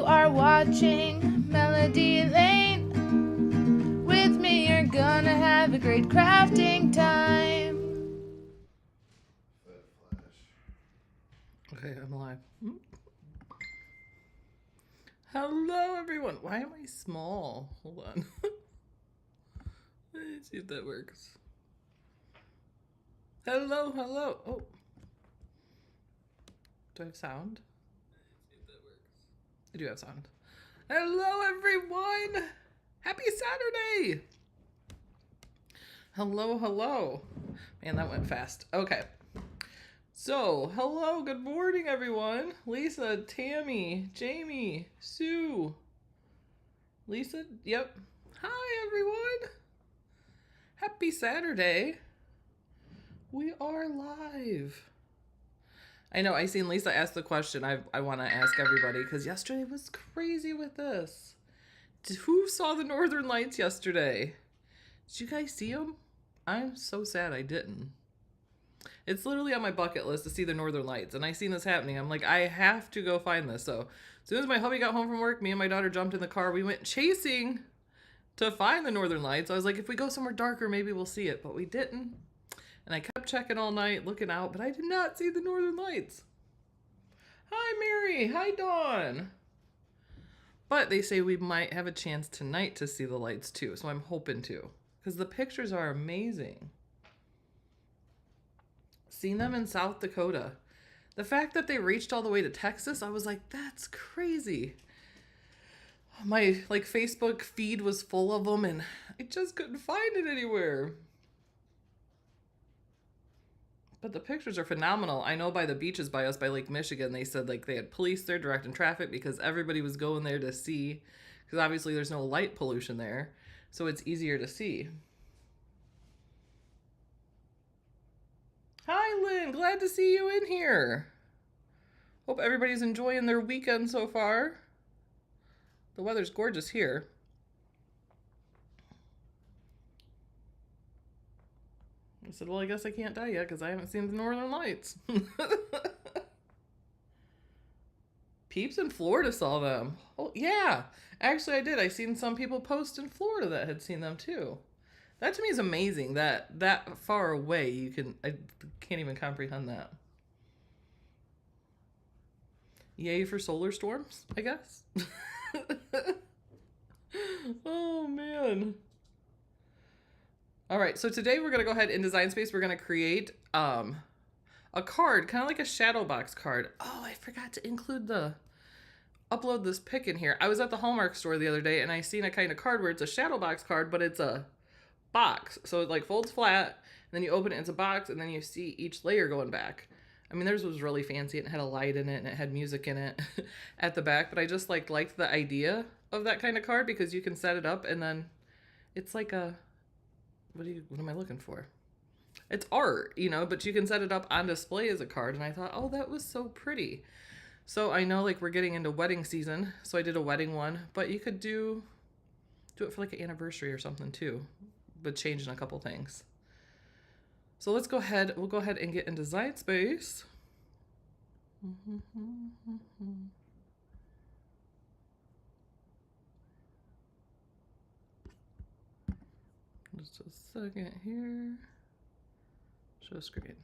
You are watching Melody Lane. With me, you're gonna have a great crafting time. Okay, I'm alive. Hello, everyone. Why am I small? Hold on. Let's see if that works. Hello, hello. Oh. Do I have sound? Let's see if that works. I do have sound. Hello, everyone. Happy Saturday. Hello, hello. Man, that went fast. Okay. So, hello, good morning, everyone. Lisa, Tammy, Jamie, Sue. Lisa, yep. Hi, everyone. Happy Saturday. We are live. I know, I seen Lisa ask the question I want to ask everybody, because yesterday was crazy with this. Who saw the Northern Lights yesterday? Did you guys see them? I'm so sad I didn't. It's literally on my bucket list to see the Northern Lights, and I seen this happening. I'm like, I have to go find this. So as soon as my hubby got home from work, me and my daughter jumped in the car. We went chasing to find the Northern Lights. I was like, if we go somewhere darker, maybe we'll see it, but we didn't. And I kept checking all night, looking out, but I did not see the Northern Lights. Hi, Mary. Hi, Dawn. But they say we might have a chance tonight to see the lights too, so I'm hoping to, because the pictures are amazing. Seen them in South Dakota. The fact that they reached all the way to Texas, I was like, that's crazy. My Facebook feed was full of them and I just couldn't find it anywhere. But the pictures are phenomenal. I know by the beaches by us, by Lake Michigan, they said they had police there directing traffic because everybody was going there to see, because obviously there's no light pollution there, so it's easier to see. Hi, Lynn. Glad to see you in here. Hope everybody's enjoying their weekend so far. The weather's gorgeous here. I said, well, I guess I can't die yet because I haven't seen the Northern Lights. Peeps in Florida saw them. Oh, yeah. Actually, I did. I seen some people post in Florida that had seen them too. That to me is amazing that far away I can't even comprehend that. Yay for solar storms, I guess. Oh man. All right, so today we're gonna go ahead in Design Space. We're gonna create a card, kind of like a shadow box card. Oh, I forgot to upload this pic in here. I was at the Hallmark store the other day and I seen a kind of card where it's a shadow box card, but it's a box, so it folds flat and then you open it, it's a box, and then you see each layer going back. I mean, theirs was really fancy. It had a light in it and it had music in it at the back, but I just liked the idea of that kind of card because you can set it up and then it's like a what am I looking for? It's art, but you can set it up on display as a card, and I thought, oh, that was so pretty. So I know we're getting into wedding season, so I did a wedding one, but you could do it for an anniversary or something too, but changing a couple things. So we'll go ahead and get in Design Space. Just a second here. Show screen.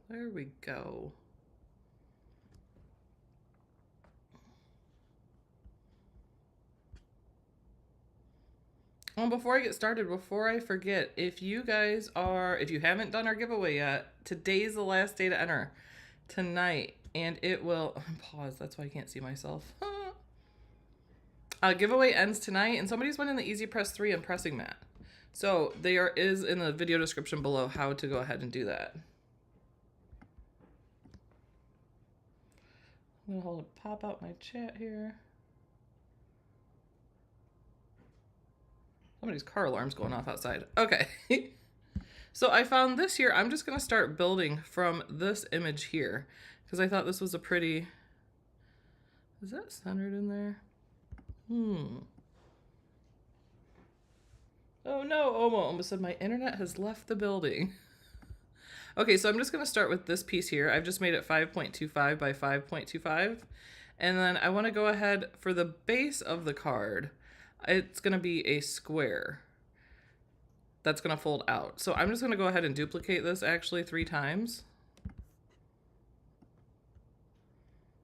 There we go. Well, before I get started, before I forget, if you haven't done our giveaway yet, today's the last day to enter. Tonight. And it will, pause, that's why I can't see myself. Giveaway ends tonight, and somebody's winning the Easy Press 3 and pressing mat. So there is in the video description below how to go ahead and do that. I'm gonna pop out my chat here. Somebody's car alarm's going off outside. Okay. So I found this here. I'm just gonna start building from this image here because I thought this was a pretty. Is that centered in there? Oh no, almost said my internet has left the building. Okay, so I'm just gonna start with this piece here. I've just made it 5.25 by 5.25. And then I want to go ahead for the base of the card. It's going to be a square that's going to fold out. So I'm just going to go ahead and duplicate this actually 3 times.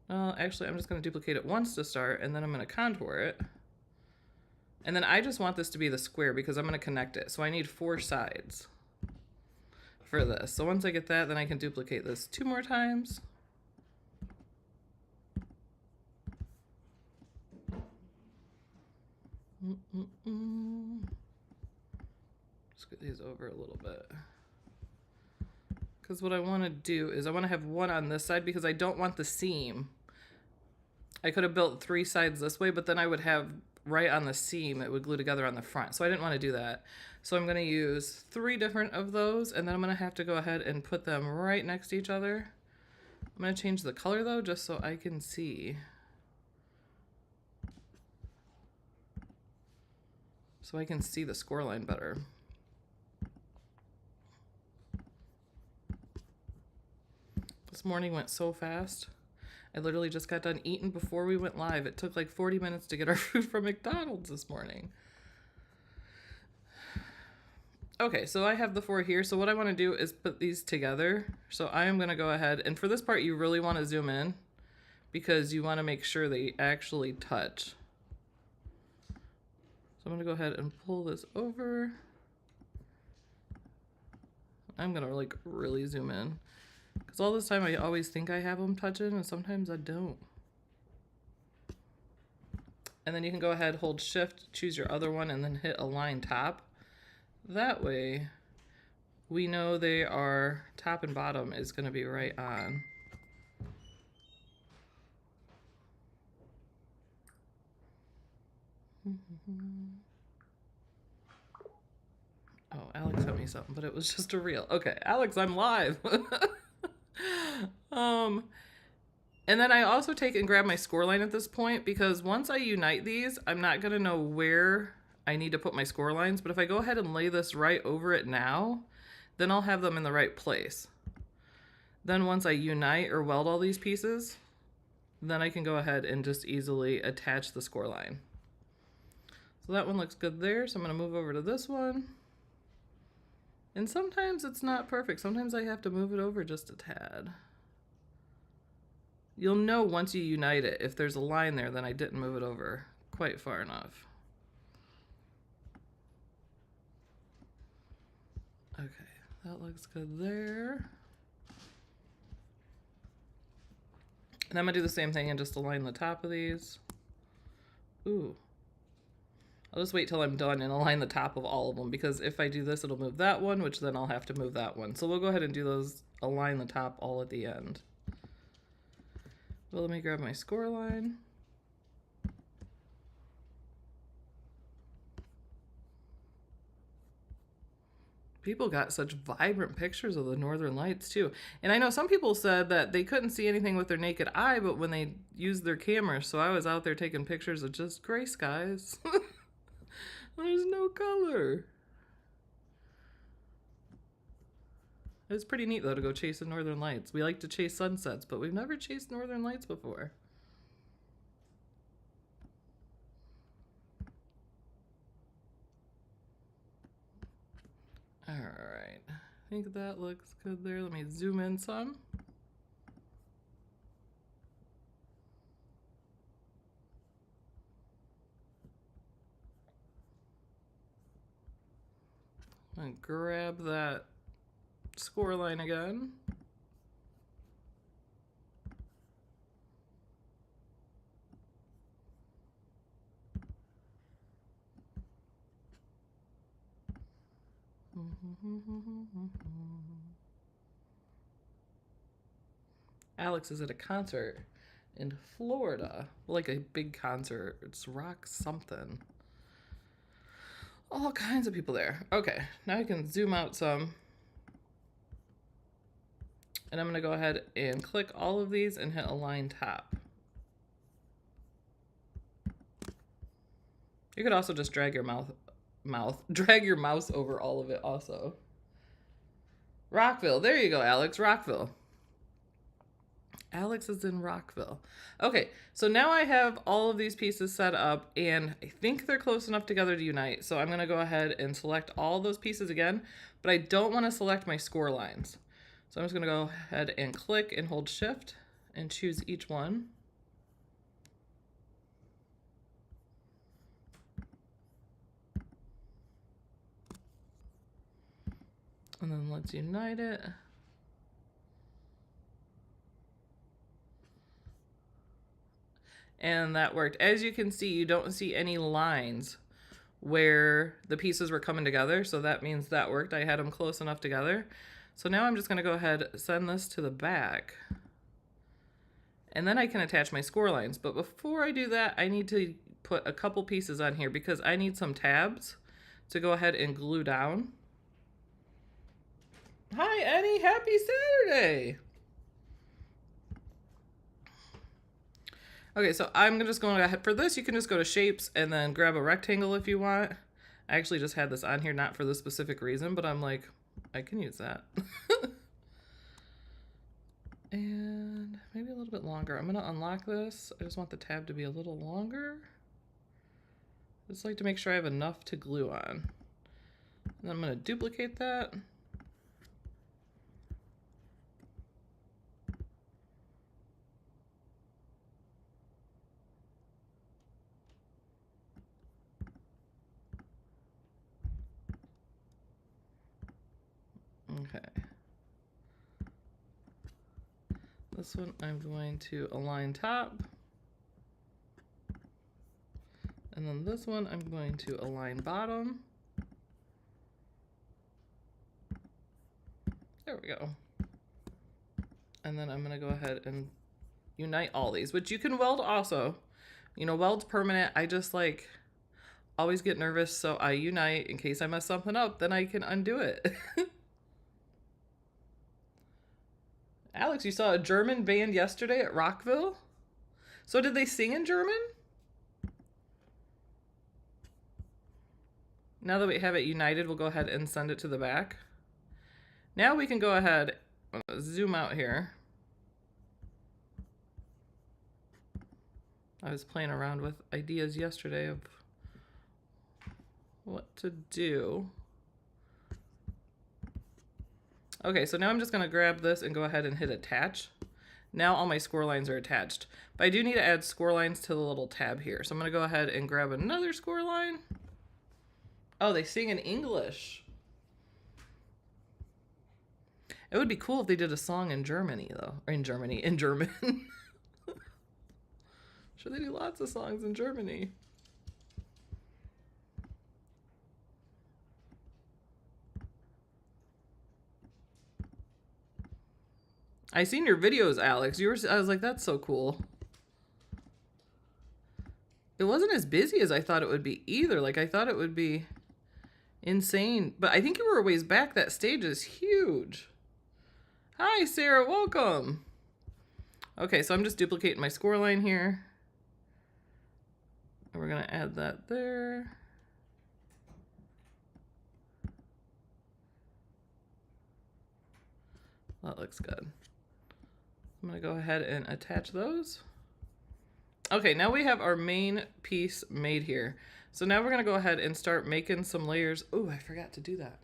Well, actually, I'm just going to duplicate it once to start, and then I'm going to contour it. And then I just want this to be the square because I'm going to connect it. So I need 4 sides for this. So once I get that, then I can duplicate this 2 more times. Scoot these over a little bit. Because what I want to do is I want to have one on this side because I don't want the seam. I could have built 3 sides this way, but then I would have right on the seam it would glue together on the front. So I didn't want to do that. So I'm going to use 3 different of those, and then I'm going to have to go ahead and put them right next to each other. I'm going to change the color though, just so I can see. So I can see the score line better. This morning went so fast. I literally just got done eating before we went live. It took like 40 minutes to get our food from McDonald's this morning. Okay, so I have the 4 here. So what I want to do is put these together. So I am going to go ahead, and for this part you really want to zoom in because you want to make sure they actually touch. So I'm going to go ahead and pull this over. I'm going to like really zoom in. Because all this time I always think I have them touching and sometimes I don't. And then you can go ahead, hold shift, choose your other one, and then hit align top. That way we know they are top and bottom is going to be right on. Oh, Alex sent me something, but it was just a reel. Okay, Alex, I'm live. And then I also take and grab my score line at this point because once I unite these, I'm not going to know where I need to put my score lines. But if I go ahead and lay this right over it now, then I'll have them in the right place. Then once I unite or weld all these pieces, then I can go ahead and just easily attach the score line. So that one looks good there. So I'm going to move over to this one. And sometimes it's not perfect. Sometimes I have to move it over just a tad. You'll know once you unite it, if there's a line there, then I didn't move it over quite far enough. Okay, that looks good there. And I'm gonna do the same thing and just align the top of these. Ooh. I'll just wait till I'm done and align the top of all of them because if I do this, it'll move that one, which then I'll have to move that one. So we'll go ahead and do those, align the top all at the end. Well, let me grab my score line. People got such vibrant pictures of the Northern Lights too. And I know some people said that they couldn't see anything with their naked eye, but when they used their camera, so I was out there taking pictures of just gray skies. There's no color. It was pretty neat though to go chasing Northern Lights. We like to chase sunsets, but we've never chased Northern Lights before. All right, I think that looks good there. Let me zoom in some. And grab that score line again. Alex is at a concert in Florida, like a big concert. It's rock something. All kinds of people there. Okay, now I can zoom out some. And I'm going to go ahead and click all of these and hit align top. You could also just drag your drag your mouse over all of it also. Rockville, there you go, Alex, Rockville. Alex is in Rockville. Okay, so now I have all of these pieces set up, and I think they're close enough together to unite. So I'm going to go ahead and select all those pieces again, but I don't want to select my score lines. So I'm just going to go ahead and click and hold Shift and choose each one. And then let's unite it. And that worked. As you can see, you don't see any lines where the pieces were coming together. So that means that worked. I had them close enough together. So now I'm just going to go ahead, send this to the back. And then I can attach my score lines. But before I do that, I need to put a couple pieces on here because I need some tabs to go ahead and glue down. Hi, Annie. Happy Saturday. Okay, so I'm just going to ahead for this. You can just go to shapes and then grab a rectangle if you want. I actually just had this on here, not for this specific reason, but I'm like, I can use that. And maybe a little bit longer. I'm going to unlock this. I just want the tab to be a little longer. Just like to make sure I have enough to glue on. And then I'm going to duplicate that. Okay. This one I'm going to align top. And then this one I'm going to align bottom. There we go. And then I'm going to go ahead and unite all these, which you can weld also. You know, weld's permanent. I just like always get nervous, so I unite in case I mess something up, then I can undo it. Alex, you saw a German band yesterday at Rockville? So did they sing in German? Now that we have it united, we'll go ahead and send it to the back. Now we can go ahead, zoom out here. I was playing around with ideas yesterday of what to do. Okay, so now I'm just going to grab this and go ahead and hit attach. Now all my score lines are attached. But I do need to add score lines to the little tab here. So I'm going to go ahead and grab another score line. Oh, they sing in English. It would be cool if they did a song in Germany, though. Or in Germany, in German. Sure, they do lots of songs in Germany. I seen your videos, Alex. I was like, that's so cool. It wasn't as busy as I thought it would be either. Like, I thought it would be insane. But I think you were a ways back. That stage is huge. Hi, Sarah. Welcome. Okay, so I'm just duplicating my score line here. And we're going to add that there. That looks good. I'm going to go ahead and attach those. Okay, now we have our main piece made here. So now we're going to go ahead and start making some layers. Oh, I forgot to do that.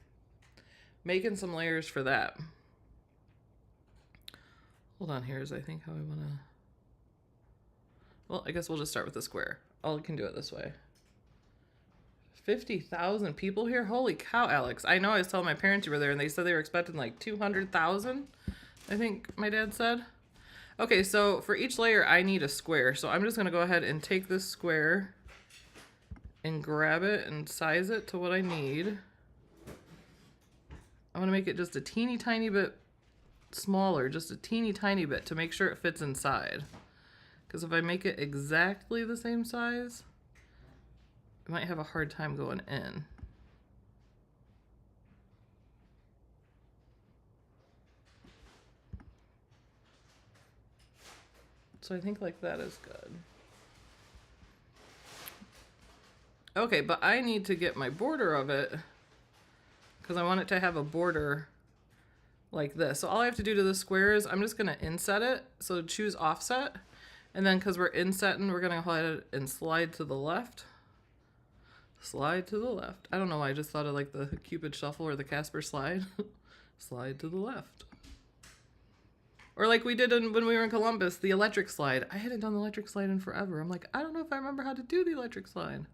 Making some layers for that. Hold on, here's I think how I want to... Well, I guess we'll just start with the square. I can do it this way. 50,000 people here? Holy cow, Alex. I know I was telling my parents you were there and they said they were expecting like 200,000, I think my dad said. Okay, so for each layer I need a square. So I'm just going to go ahead and take this square and grab it and size it to what I need. I'm going to make it just a teeny tiny bit smaller, just a teeny tiny bit to make sure it fits inside. Because if I make it exactly the same size, I might have a hard time going in. So I think like that is good. Okay, but I need to get my border of it because I want it to have a border like this. So all I have to do to the square is I'm just gonna inset it. So choose offset. And then because we're insetting, we're gonna go ahead and slide to the left. Slide to the left. I don't know why I just thought of like the Cupid shuffle or the Casper slide. Slide to the left. Or like we did when we were in Columbus, the electric slide. I hadn't done the electric slide in forever. I'm like, I don't know if I remember how to do the electric slide.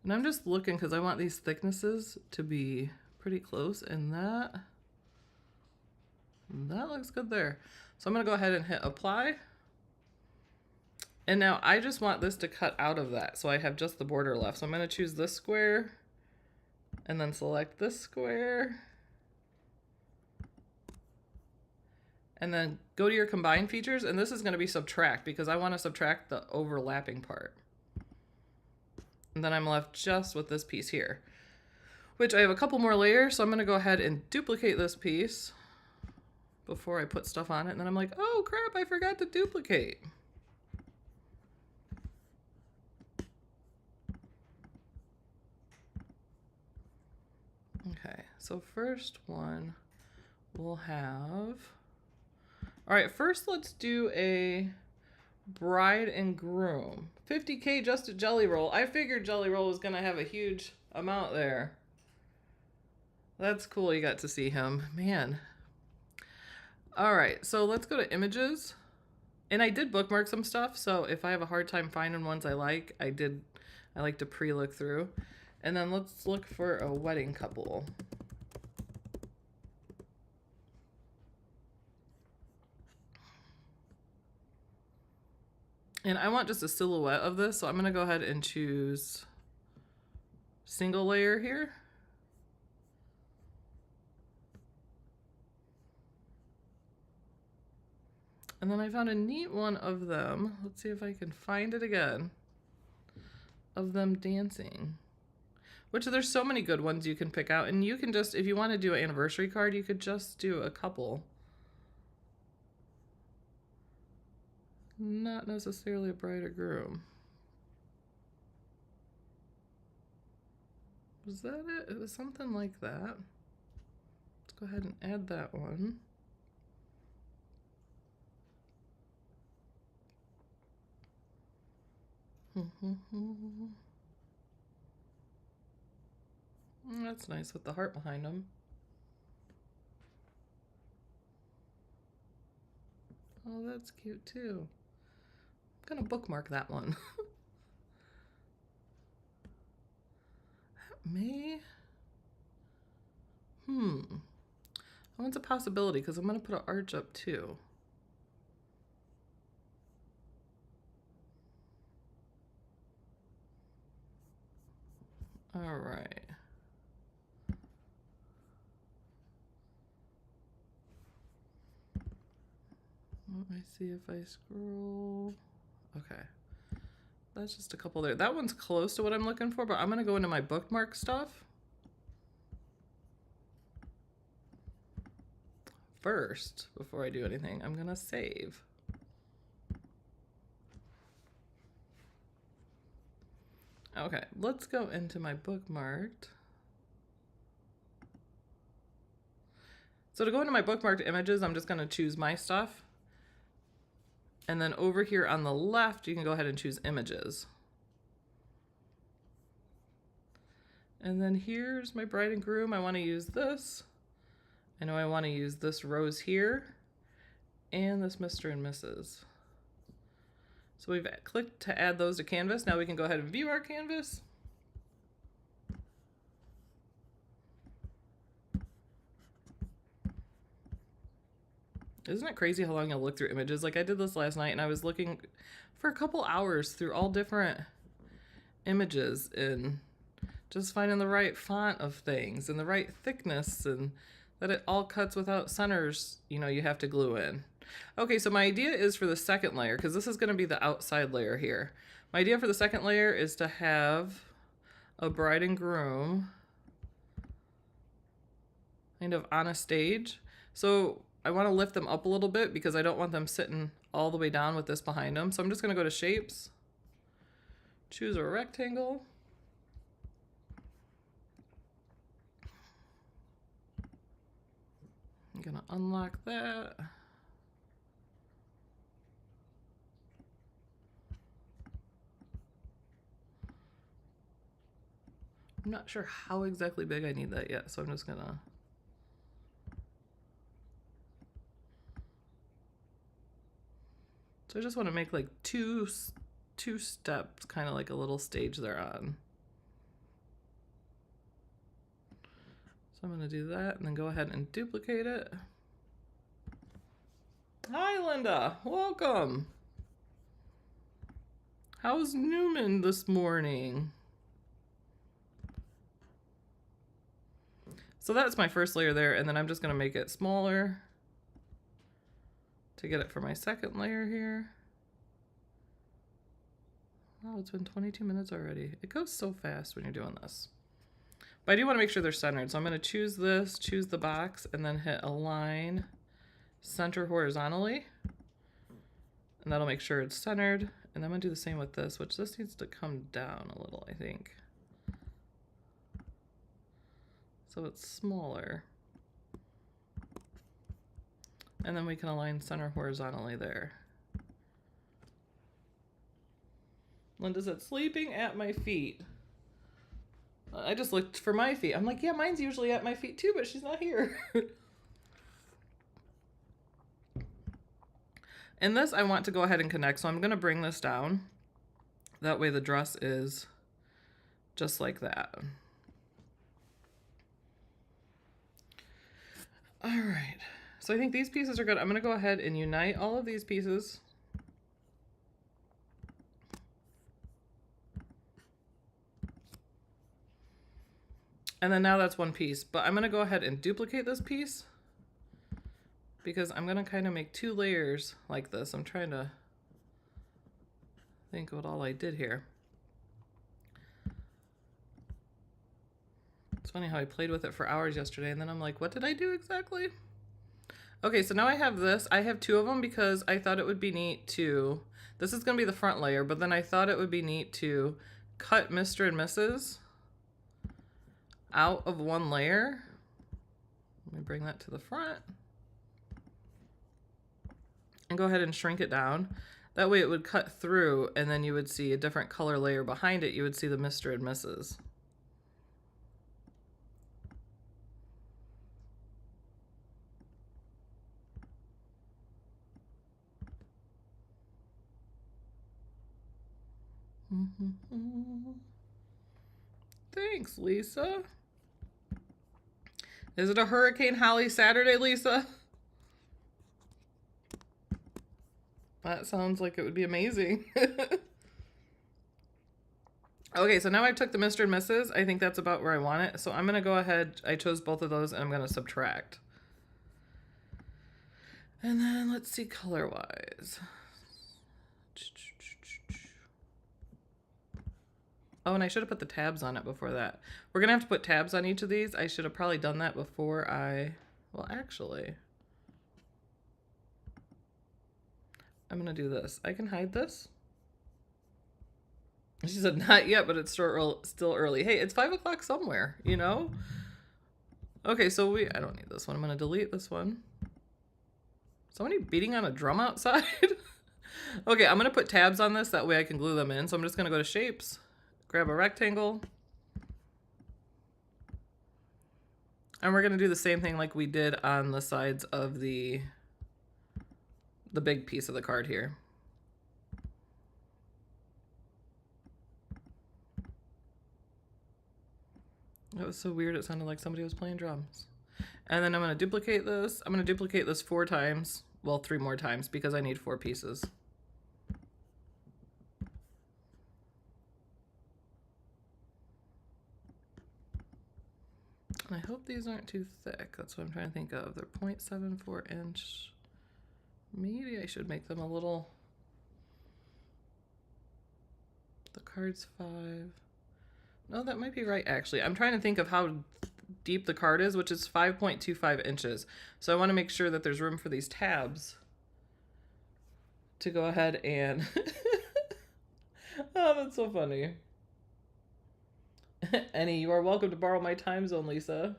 And I'm just looking because I want these thicknesses to be pretty close, and that looks good there. So I'm gonna go ahead and hit apply. And now I just want this to cut out of that, so I have just the border left. So I'm gonna choose this square and then select this square. And then go to your combine features, and this is gonna be subtract because I wanna subtract the overlapping part. And then I'm left just with this piece here, which I have a couple more layers. So I'm gonna go ahead and duplicate this piece before I put stuff on it. And then I'm like, oh crap, I forgot to duplicate. Okay, so first one we'll have, all right, first let's do a bride and groom. 50K just a jelly roll. I figured jelly roll was gonna have a huge amount there. That's cool, you got to see him, man. All right, so let's go to images. And I did bookmark some stuff, so if I have a hard time finding ones I like, I like to pre-look through. And then let's look for a wedding couple. And I want just a silhouette of this, so I'm gonna go ahead and choose single layer here. And then I found a neat one of them. Let's see if I can find it again. Of them dancing. Which there's so many good ones you can pick out, and you can just, if you want to do an anniversary card, you could just do a couple. Not necessarily a bride or groom. Was that it? It was something like that. Let's go ahead and add that one. That's nice with the heart behind them. Oh, that's cute too. I'm gonna bookmark that one. That may... That one's a possibility because I'm gonna put an arch up too. All right. Let me see if I scroll. Okay. That's just a couple there. That one's close to what I'm looking for, but I'm gonna go into my bookmark stuff. First, before I do anything, I'm gonna save. Okay, let's go into my bookmarked. So to go into my bookmarked images, I'm just gonna choose my stuff. And then over here on the left, you can go ahead and choose images. And then here's my bride and groom. I wanna use this. I know I wanna use this rose here and this Mr. and Mrs. So we've clicked to add those to canvas. Now we can go ahead and view our canvas. Isn't it crazy how long you'll look through images? Like I did this last night and I was looking for a couple hours through all different images and just finding the right font of things and the right thickness and that it all cuts without centers, you know, you have to glue in. Okay, so my idea is for the second layer, because this is going to be the outside layer here. My idea for the second layer is to have a bride and groom kind of on a stage. So I want to lift them up a little bit because I don't want them sitting all the way down with this behind them. So I'm just going to go to shapes, choose a rectangle. I'm gonna unlock that. I'm not sure how exactly big I need that yet, so I'm just gonna. So I just want to make like two steps, kind of like a little stage they're on. So I'm gonna do that and then go ahead and duplicate it. Hi Linda, welcome. How's Newman this morning? So that's my first layer there, and then I'm just gonna make it smaller to get it for my second layer here. Wow, it's been 22 minutes already. It goes so fast when you're doing this. But I do want to make sure they're centered. So I'm going to choose this, choose the box, and then hit align center horizontally. And that'll make sure it's centered. And I'm going to do the same with this, which this needs to come down a little, I think. So it's smaller. And then we can align center horizontally there. Linda said, sleeping at my feet. I just looked for my feet. I'm like, yeah, mine's usually at my feet too, but she's not here. And this I want to go ahead and connect, so I'm going to bring this down. That way the dress is just like that. All right. So I think these pieces are good. I'm going to go ahead and unite all of these pieces. And then now that's one piece, but I'm going to go ahead and duplicate this piece because I'm going to kind of make two layers like this. I'm trying to think what all I did here. It's funny how I played with it for hours yesterday and then I'm like, what did I do exactly? Okay, so now I have this. I have two of them because I thought it would be neat to, this is going to be the front layer, but then I thought it would be neat to cut Mr. and Mrs. out of one layer. Let me bring that to the front and go ahead and shrink it down. That way it would cut through and then you would see a different color layer behind it. You would see the Mr. and Mrs. Thanks, Lisa. Is it a Hurricane Holly Saturday, Lisa? That sounds like it would be amazing. Okay, so now I took the Mr. and Mrs. I think that's about where I want it. So I'm going to go ahead. I chose both of those and I'm going to subtract. And then let's see color-wise. Oh, and I should have put the tabs on it before that. We're going to have to put tabs on each of these. I should have probably done that before well, actually, I'm going to do this. I can hide this. She said, not yet, but it's still early. Hey, it's 5 o'clock somewhere, you know? Okay, so I don't need this one. I'm going to delete this one. Somebody beating on a drum outside? Okay, I'm going to put tabs on this. That way I can glue them in. So I'm just going to go to shapes. Grab a rectangle. And we're going to do the same thing like we did on the sides of the big piece of the card here. That was so weird. It sounded like somebody was playing drums. And then I'm going to duplicate this. I'm going to duplicate this 4 times. Well, 3 more times because I need 4 pieces. I hope these aren't too thick. That's what I'm trying to think of. They're 0.74 inch. Maybe I should make them a little. The card's 5. No, that might be right, actually. I'm trying to think of how deep the card is, which is 5.25 inches. So I want to make sure that there's room for these tabs to go ahead and... Oh, that's so funny. Annie, you are welcome to borrow my time zone, Lisa.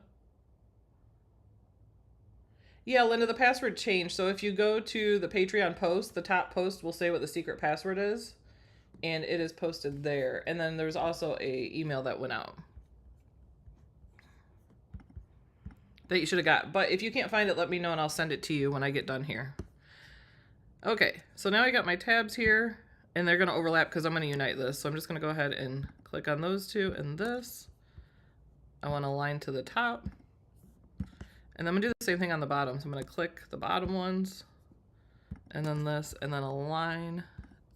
Yeah, Linda, the password changed. So if you go to the Patreon post, the top post will say what the secret password is, and it is posted there. And then there's also a email that went out that you should have got. But if you can't find it, let me know and I'll send it to you when I get done here. Okay, so now I got my tabs here, and they're going to overlap because I'm going to unite this. So I'm just going to go ahead and click on those two and this. I want to align to the top. And then I'm going to do the same thing on the bottom. So I'm going to click the bottom ones, and then this, and then align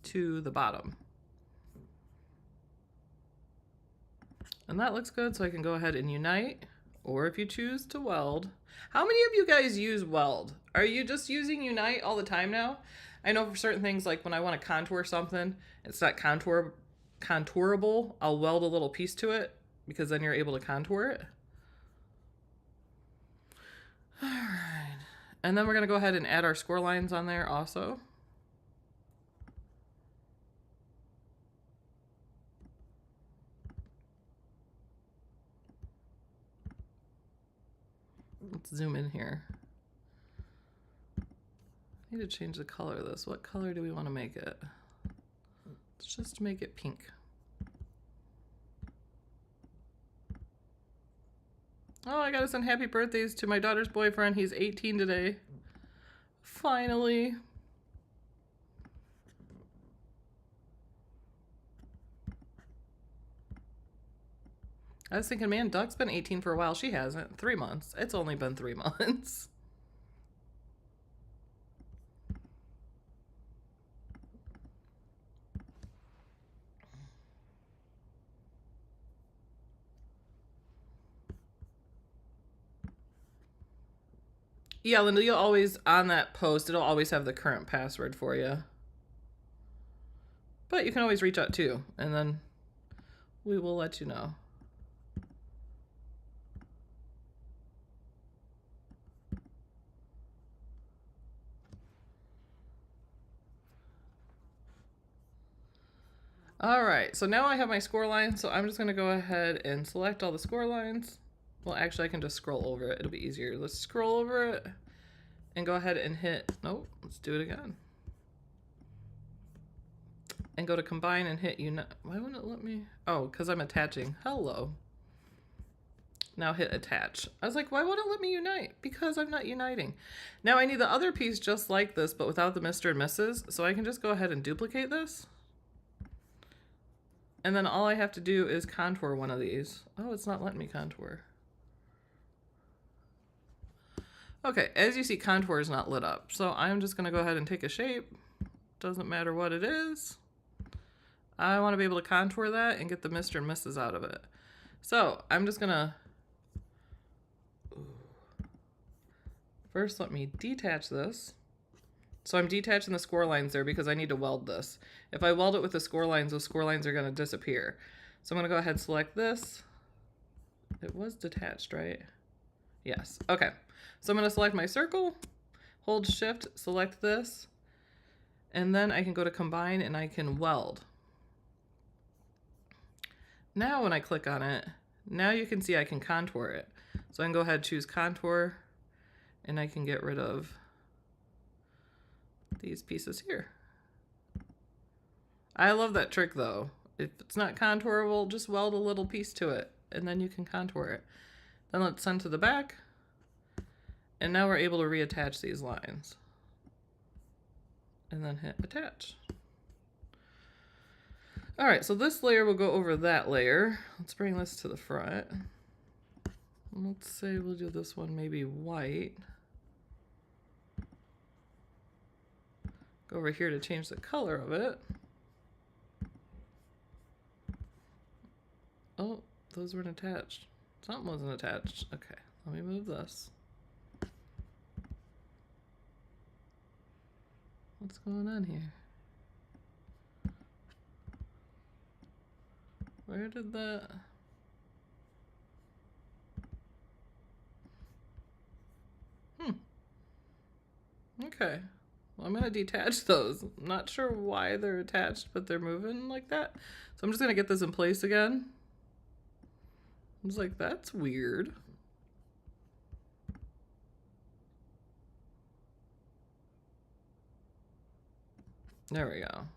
to the bottom. And that looks good, so I can go ahead and unite, or if you choose to weld. How many of you guys use weld? Are you just using unite all the time now? I know for certain things, like when I want to contour something, it's not contourable, I'll weld a little piece to it, because then you're able to contour it. All right, and then we're going to go ahead and add our score lines on there also. Let's zoom in here. I need to change the color of this. What color do we want to make it? Let's just make it pink. Oh, I gotta send happy birthdays to my daughter's boyfriend. He's 18 today. Finally. I was thinking, man, Doug's been 18 for a while. She hasn't. 3 months. It's only been 3 months. Yeah, Linda, you'll always, on that post, it'll always have the current password for you. But you can always reach out too, and then we will let you know. All right, so now I have my score line, so I'm just gonna go ahead and select all the score lines. Well, actually I can just scroll over it, it'll be easier. Let's scroll over it and go ahead and hit, nope, let's do it again. And go to combine and hit unite. Why wouldn't it let me? Oh, because I'm attaching. Hello. Now hit attach. I was like, why won't it let me unite? Because I'm not uniting. Now I need the other piece just like this, but without the Mr. and Mrs. So I can just go ahead and duplicate this. And then all I have to do is contour one of these. Oh, it's not letting me contour. Okay, as you see, contour is not lit up. So I'm just gonna go ahead and take a shape. Doesn't matter what it is. I wanna be able to contour that and get the Mr. and Mrs. out of it. So I'm just gonna, first let me detach this. So I'm detaching the score lines there because I need to weld this. If I weld it with the score lines, those score lines are gonna disappear. So I'm gonna go ahead and select this. It was detached, right? Yes, okay. So I'm gonna select my circle, hold shift, select this, and then I can go to combine and I can weld. Now when I click on it, now you can see I can contour it. So I can go ahead and choose contour, and I can get rid of these pieces here. I love that trick though. If it's not contourable, just weld a little piece to it, and then you can contour it. Then let's send to the back, and now we're able to reattach these lines. And then hit attach. All right, so this layer will go over that layer. Let's bring this to the front. Let's say we'll do this one maybe white. Go over here to change the color of it. Oh, those weren't attached. Something wasn't attached. Okay, let me move this. What's going on here? Where did that? Okay. Well, I'm gonna detach those. I'm not sure why they're attached, but they're moving like that. So I'm just gonna get this in place again. I was like, that's weird. There we go.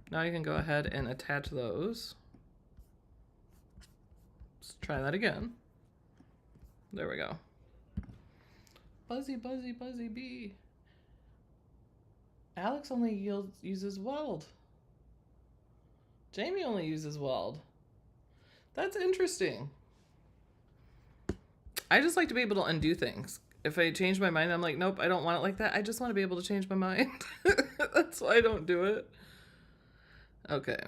Now you can go ahead and attach those. Let's try that again. There we go. Buzzy, buzzy, buzzy bee. Alex only uses weld. Jamie only uses weld. That's interesting. I just like to be able to undo things. If I change my mind, I'm like, nope, I don't want it like that. I just want to be able to change my mind. That's why I don't do it. Okay.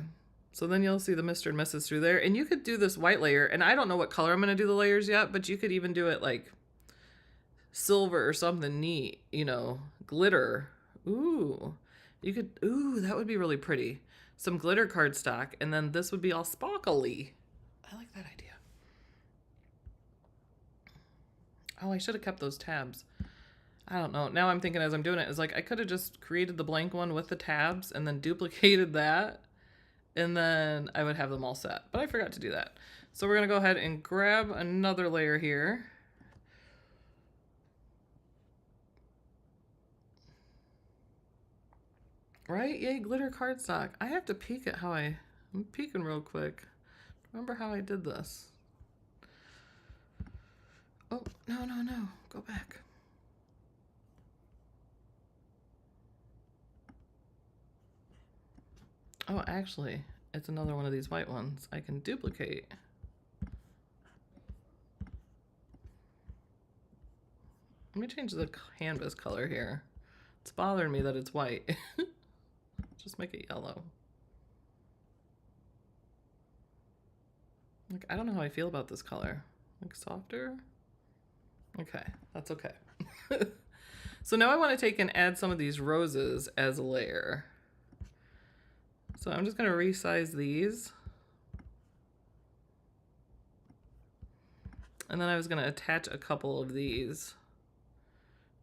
So then you'll see the Mr. and Mrs. through there. And you could do this white layer. And I don't know what color I'm going to do the layers yet, but you could even do it like silver or something neat, you know, glitter. Ooh, you could, ooh, that would be really pretty. Some glitter cardstock. And then this would be all sparkly. I like that idea. Oh, I should have kept those tabs. I don't know. Now I'm thinking as I'm doing it, it's like I could have just created the blank one with the tabs and then duplicated that. And then I would have them all set. But I forgot to do that. So we're going to go ahead and grab another layer here. Right? Yay, glitter cardstock. I have to peek at how I'm peeking real quick. Remember how I did this? Oh, no, no, no. Go back. Oh, actually, it's another one of these white ones I can duplicate. Let me change the canvas color here. It's bothering me that it's white. Just make it yellow. Like, I don't know how I feel about this color. Like softer? Okay, that's okay. So now I want to take and add some of these roses as a layer. So I'm just going to resize these. And then I was going to attach a couple of these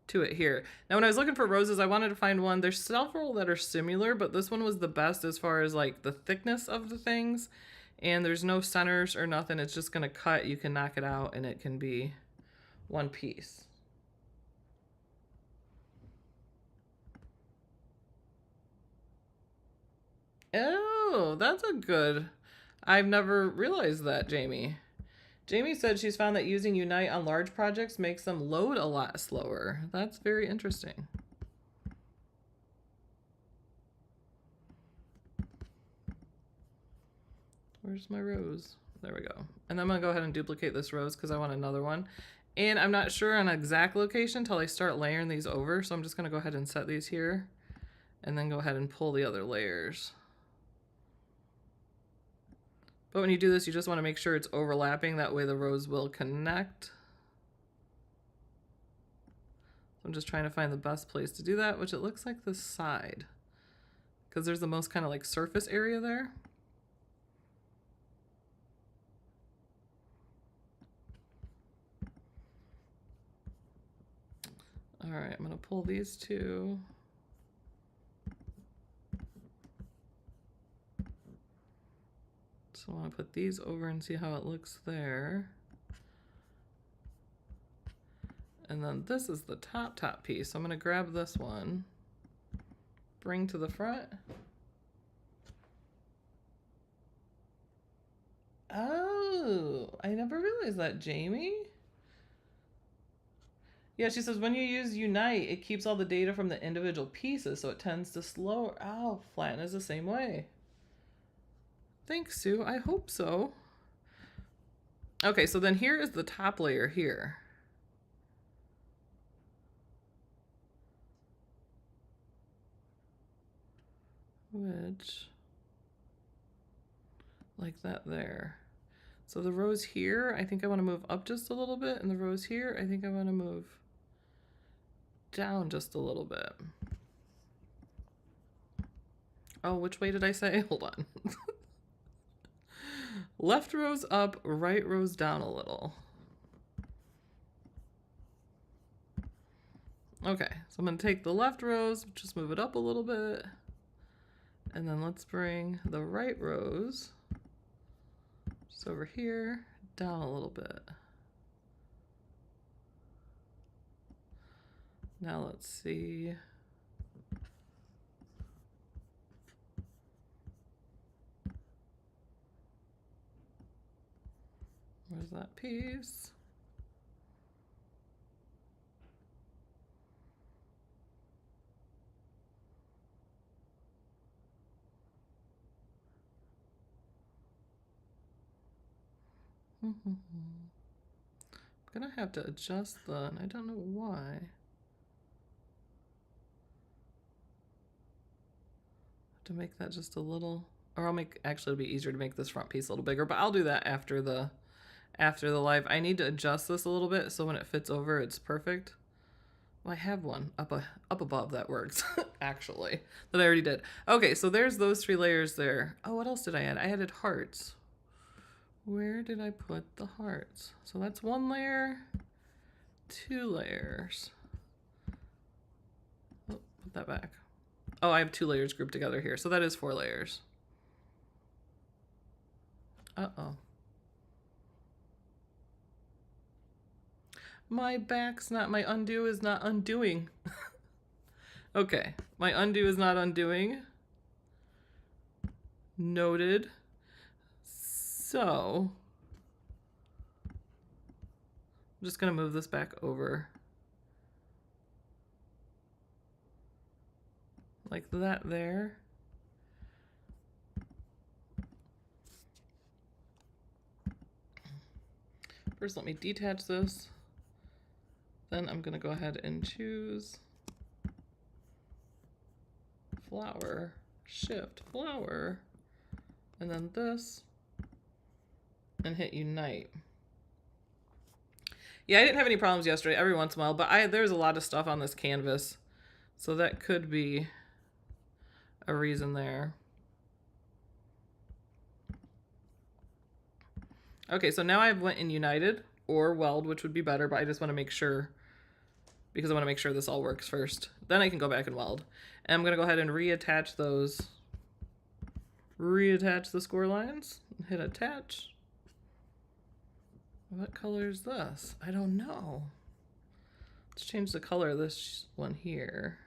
to it here. Now when I was looking for roses, I wanted to find one. There's several that are similar, but this one was the best as far as like the thickness of the things. And there's no centers or nothing. It's just going to cut. You can knock it out and it can be one piece. Oh, that's a good. I've never realized that, Jamie. Jamie said she's found that using Unite on large projects makes them load a lot slower. That's very interesting. Where's my rose? There we go. And then I'm going to go ahead and duplicate this rose because I want another one. And I'm not sure on exact location until I start layering these over. So I'm just going to go ahead and set these here and then go ahead and pull the other layers. But when you do this, you just want to make sure it's overlapping. That way the rose will connect. So I'm just trying to find the best place to do that, which it looks like this side. Because there's the most kind of like surface area there. All right, I'm going to pull these two. So I want to put these over and see how it looks there. And then this is the top piece. So I'm going to grab this one, bring to the front. Oh, I never realized that, Jamie. Yeah, she says when you use Unite, it keeps all the data from the individual pieces, so it tends to slow. Oh, Flatten is the same way. Thanks, Sue. I hope so. Okay, so then here is the top layer here. Which, like that there. So the rose here, I think I want to move up just a little bit, and the rose here, I think I want to move down just a little bit. Oh, which way did I say? Hold on. Left rose up, right rose down a little. Okay, so I'm going to take the left rose, just move it up a little bit. And then let's bring the right rose just over here, down a little bit. Now let's see. There's that piece. I'm gonna have to adjust that. I don't know why. To make that just a little, or I'll make, actually it'll be easier to make this front piece a little bigger, but I'll do that after the live. I need to adjust this a little bit so when it fits over it's perfect. Well, I have one up above that works actually, that I already did. Okay, so there's those 3 layers there. Oh, what else did I add? I added hearts. Where did I put the hearts? So that's 1 layer, 2 layers. Oh, put that back. Oh, I have 2 layers grouped together here, so that is 4 layers. Uh-oh. My undo is not undoing. Okay, my undo is not undoing. Noted. So, I'm just gonna move this back over. Like that there. First, let me detach this. Then I'm gonna go ahead and choose flower, shift flower, and then this, and hit unite. Yeah, I didn't have any problems yesterday, every once in a while, but there's a lot of stuff on this canvas, so that could be a reason there. Okay, so now I've went in united or weld, which would be better, but I just want to make sure, because I want to make sure this all works first. Then I can go back and weld. And I'm going to go ahead and reattach those. Reattach the score lines. Hit attach. What color is this? I don't know. Let's change the color of this one here.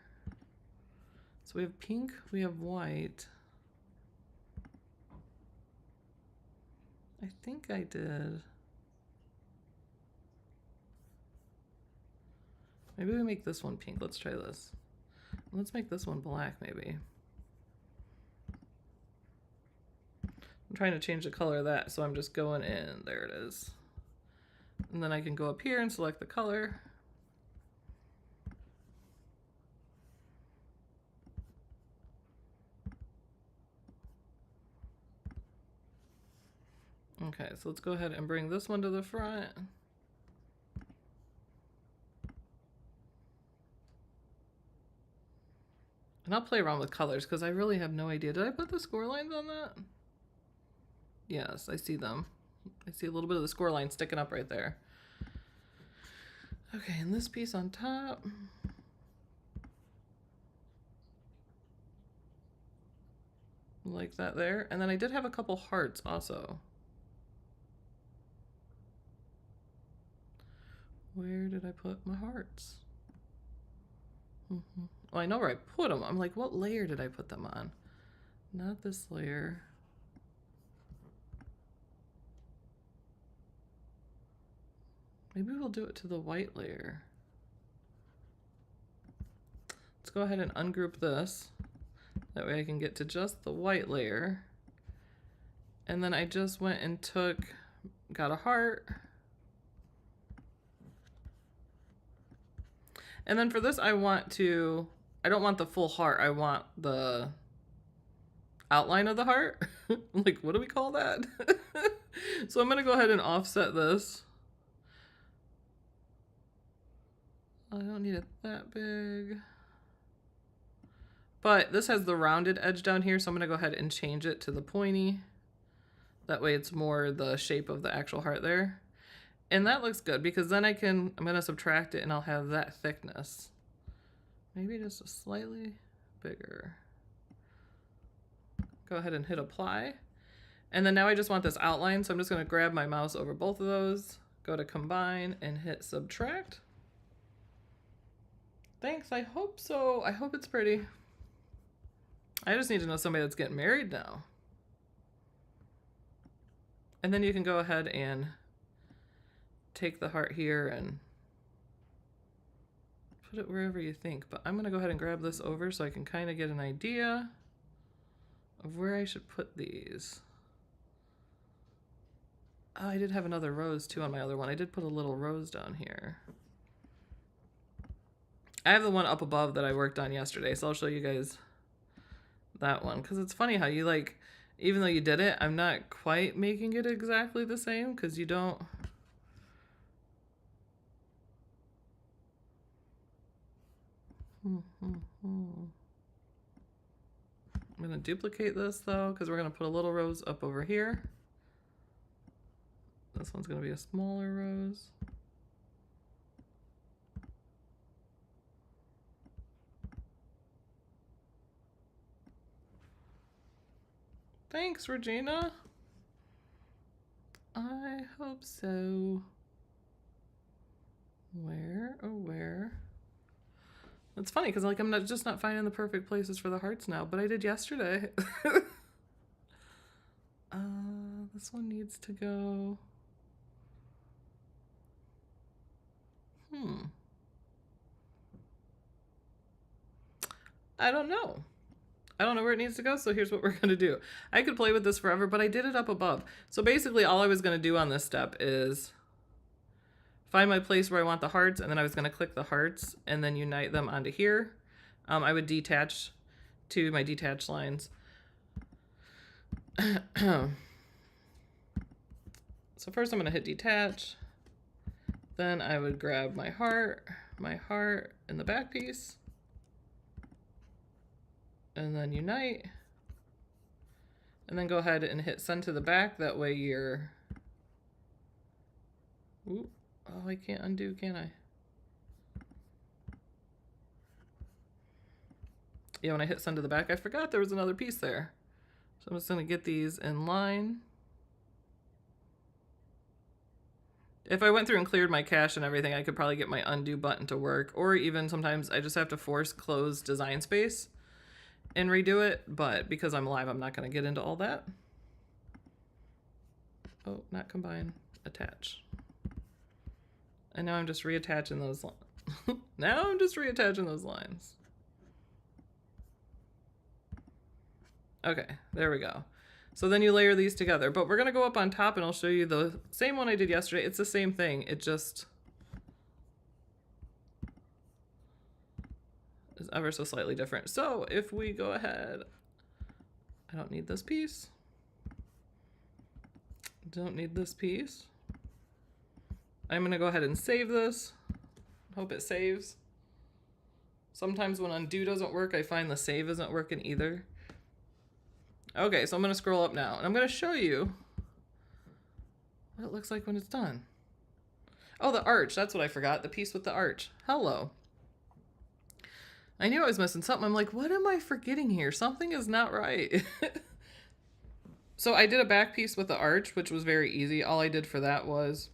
So we have pink, we have white. I think I did. Maybe we make this one pink. Let's try this. Let's make this one black, maybe. I'm trying to change the color of that, so I'm just going in. There it is. And then I can go up here and select the color. Okay, so let's go ahead and bring this one to the front. And I'll play around with colors because I really have no idea. Did I put the score lines on that? Yes, I see them. I see a little bit of the score line sticking up right there. Okay, and this piece on top. Like that there. And then I did have a couple hearts also. Where did I put my hearts? Well, I know where I put them. I'm like, what layer did I put them on? Not this layer. Maybe we'll do it to the white layer. Let's go ahead and ungroup this. That way I can get to just the white layer. And then I just went and got a heart. And then for this, I don't want the full heart. I want the outline of the heart. Like, what do we call that? So I'm gonna go ahead and offset this. I don't need it that big. But this has the rounded edge down here, so I'm gonna go ahead and change it to the pointy. That way it's more the shape of the actual heart there. And that looks good because then I'm gonna subtract it and I'll have that thickness. Maybe just a slightly bigger. Go ahead and hit apply. And then now I just want this outline, so I'm just gonna grab my mouse over both of those, go to combine and hit subtract. Thanks, I hope so. I hope it's pretty. I just need to know somebody that's getting married now. And then you can go ahead and take the heart here and put it wherever you think. But I'm going to go ahead and grab this over so I can kind of get an idea of where I should put these. Oh, I did have another rose too on my other one. I did put a little rose down here. I have the one up above that I worked on yesterday, so I'll show you guys that one. Because it's funny how you like, even though you did it, I'm not quite making it exactly the same because you don't. I'm going to duplicate this though because we're going to put a little rose up over here. This one's going to be a smaller rose. Thanks, Regina. I hope so. Where, oh where? It's funny because like I'm just not finding the perfect places for the hearts now, but I did yesterday. This one needs to go. I don't know. I don't know where it needs to go, so here's what we're gonna do. I could play with this forever, but I did it up above. So basically all I was gonna do on this step is find my place where I want the hearts, and then I was gonna click the hearts and then unite them onto here. I would detach to my detached lines. So first I'm gonna hit detach. Then I would grab my heart in the back piece. And then unite. And then go ahead and hit send to the back. That way you're... Ooh. Oh, I can't undo, can I? Yeah, when I hit send to the back, I forgot there was another piece there. So I'm just gonna get these in line. If I went through and cleared my cache and everything, I could probably get my undo button to work, or even sometimes I just have to force close Design Space and redo it, but because I'm live, I'm not going to get into all that. Oh, not combine, attach. And now I'm just reattaching those lines. Now I'm just reattaching those lines. Okay, there we go. So then you layer these together, but we're gonna go up on top and I'll show you the same one I did yesterday. It's the same thing. It just is ever so slightly different. So if we go ahead, I don't need this piece. Don't need this piece. I'm gonna go ahead and save this. Hope it saves. Sometimes when undo doesn't work, I find the save isn't working either. Okay, so I'm going to scroll up now, and I'm going to show you what it looks like when it's done. Oh, the arch. That's what I forgot. The piece with the arch. Hello. I knew I was missing something. I'm like, what am I forgetting here? Something is not right. So I did a back piece with the arch, which was very easy. All I did for that was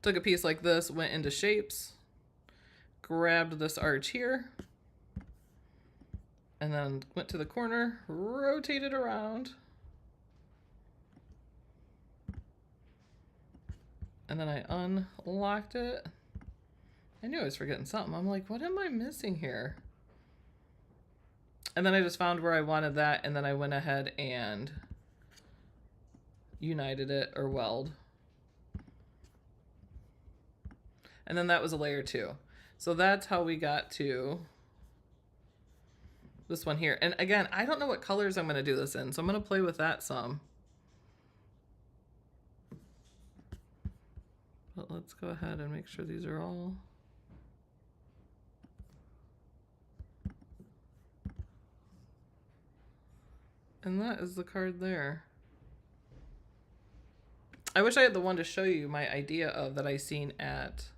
took a piece like this, went into shapes, grabbed this arch here, and then went to the corner, rotated around, and then I unlocked it. I knew I was forgetting something. I'm like, what am I missing here? And then I just found where I wanted that, and then I went ahead and united it, or weld. And then that was a layer 2. So that's how we got to this one here. And again, I don't know what colors I'm going to do this in, so I'm going to play with that some. But let's go ahead and make sure these are all... And that is the card there. I wish I had the one to show you my idea of that I seen at...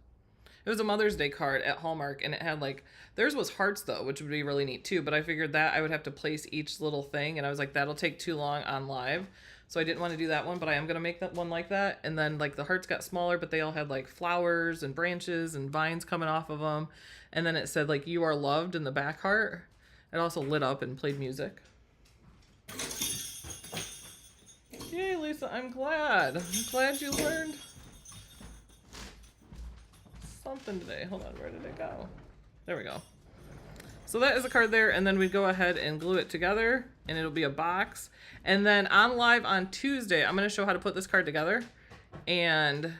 It was a Mother's Day card at Hallmark, and it had like, theirs was hearts though, which would be really neat too, but I figured that I would have to place each little thing, and I was like, that'll take too long on live. So I didn't want to do that one, but I am going to make that one like that. And then like the hearts got smaller, but they all had like flowers and branches and vines coming off of them. And then it said like, you are loved in the back heart. It also lit up and played music. Yay, Lisa, I'm glad. I'm glad you learned something today. Hold on, where did it go? There we go. So that is a card there, and then we go ahead and glue it together, and it'll be a box. And then on live on Tuesday, I'm going to show how to put this card together, and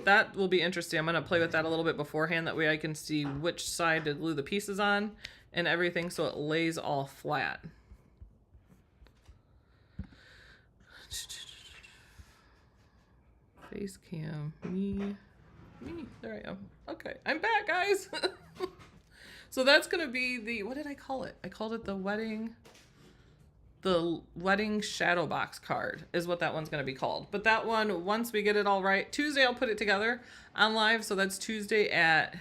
that will be interesting. I'm going to play with that a little bit beforehand. That way I can see which side to glue the pieces on and everything so it lays all flat. Face cam, me, there I am. Okay, I'm back, guys. So that's gonna be the, what did I call it? I called it the wedding shadow box card is what that one's gonna be called. But that one, once we get it all right, Tuesday I'll put it together on live. So that's Tuesday at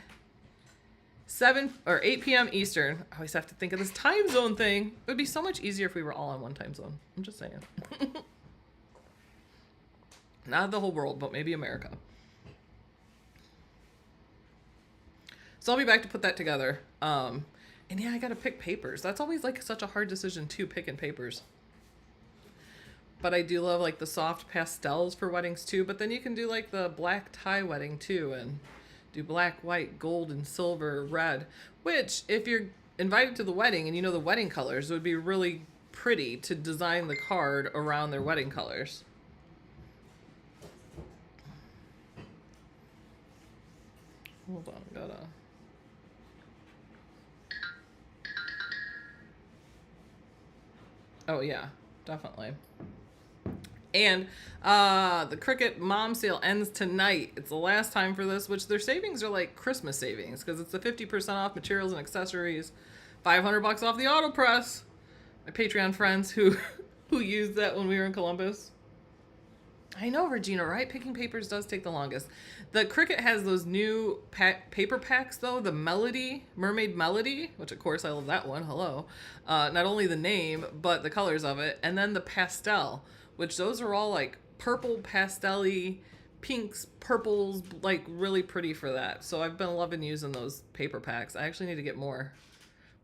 7 or 8 p.m. Eastern. I always have to think of this time zone thing. It would be so much easier if we were all on one time zone. I'm just saying. Not the whole world, but maybe America. So I'll be back to put that together. And yeah, I gotta pick papers. That's always like such a hard decision too, picking papers. But I do love like the soft pastels for weddings too. But then you can do like the black tie wedding too, and do black, white, gold, and silver, red. Which, if you're invited to the wedding and you know the wedding colors, it would be really pretty to design the card around their wedding colors. Hold on, gotta. Oh yeah, definitely. And the Cricut mom sale ends tonight. It's the last time for this, which their savings are like Christmas savings because it's the 50% off materials and accessories, $500 off the auto press. My Patreon friends who used that when we were in Columbus. I know, Regina, right? Picking papers does take the longest. The Cricut has those new paper packs, though. The Melody, Mermaid Melody, which, of course, I love that one. Hello. Not only the name, but the colors of it. And then the Pastel, which those are all, like, purple, pastel-y, pinks, purples, like, really pretty for that. So I've been loving using those paper packs. I actually need to get more.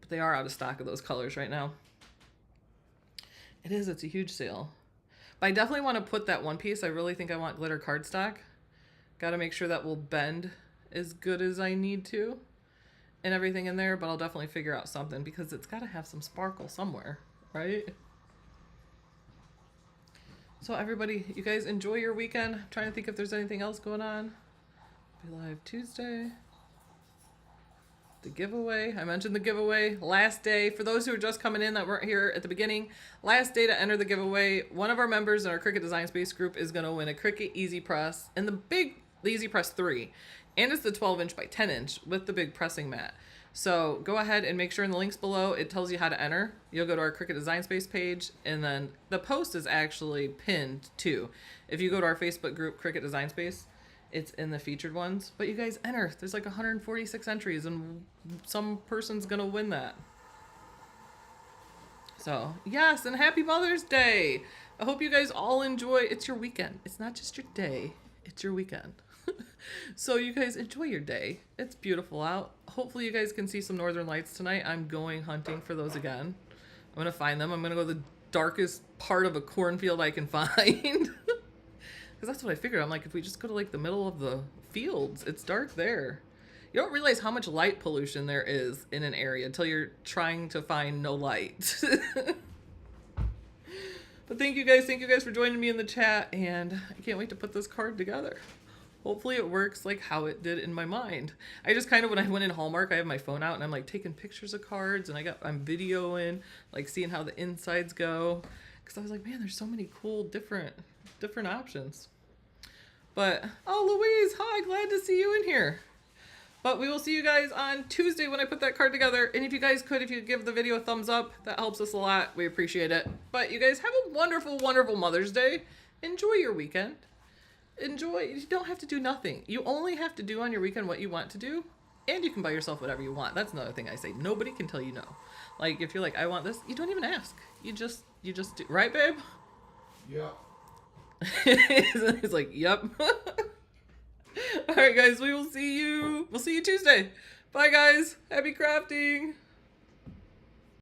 But they are out of stock of those colors right now. It is. It's a huge sale. But I definitely want to put that one piece. I really think I want glitter cardstock. Got to make sure that will bend as good as I need to and everything in there. But I'll definitely figure out something because it's got to have some sparkle somewhere, right? So everybody, you guys enjoy your weekend. I'm trying to think if there's anything else going on. Be live Tuesday. The giveaway. I mentioned the giveaway. Last day. For those who are just coming in that weren't here at the beginning, last day to enter the giveaway. One of our members in our Cricut Design Space group is going to win a Cricut Easy Press and the Easy Press 3. And it's the 12-inch by 10-inch with the big pressing mat. So go ahead and make sure in the links below it tells you how to enter. You'll go to our Cricut Design Space page, and then the post is actually pinned too. If you go to our Facebook group, Cricut Design Space, it's in the featured ones. But you guys enter. There's like 146 entries, and some person's gonna win that. So yes, and happy Mother's Day. I hope you guys all enjoy. It's your weekend. It's not just your day, it's your weekend. So you guys enjoy your day. It's beautiful out. Hopefully you guys can see some northern lights tonight. I'm going hunting for those again. I'm gonna find them. I'm gonna go to the darkest part of a cornfield I can find. Because that's what I figured. I'm like, if we just go to like the middle of the fields, it's dark there. You don't realize how much light pollution there is in an area until you're trying to find no light. But thank you guys for joining me in the chat, and I can't wait to put this card together. Hopefully it works like how it did in my mind. I just kind of, when I went in Hallmark, I have my phone out and I'm like taking pictures of cards, and I'm videoing, like seeing how the insides go. Cause I was like, man, there's so many cool, different options. But, oh, Louise, hi, glad to see you in here. But we will see you guys on Tuesday when I put that card together. And if you guys could, if you give the video a thumbs up, that helps us a lot. We appreciate it. But you guys have a wonderful, wonderful Mother's Day. Enjoy your weekend. Enjoy. You don't have to do nothing. You only have to do on your weekend what you want to do. And you can buy yourself whatever you want. That's another thing I say. Nobody can tell you no. Like, if you're like, I want this, you don't even ask. You just do. Right, babe? Yeah. He's like, yep. All right, guys, we'll see you Tuesday. Bye, guys. Happy crafting.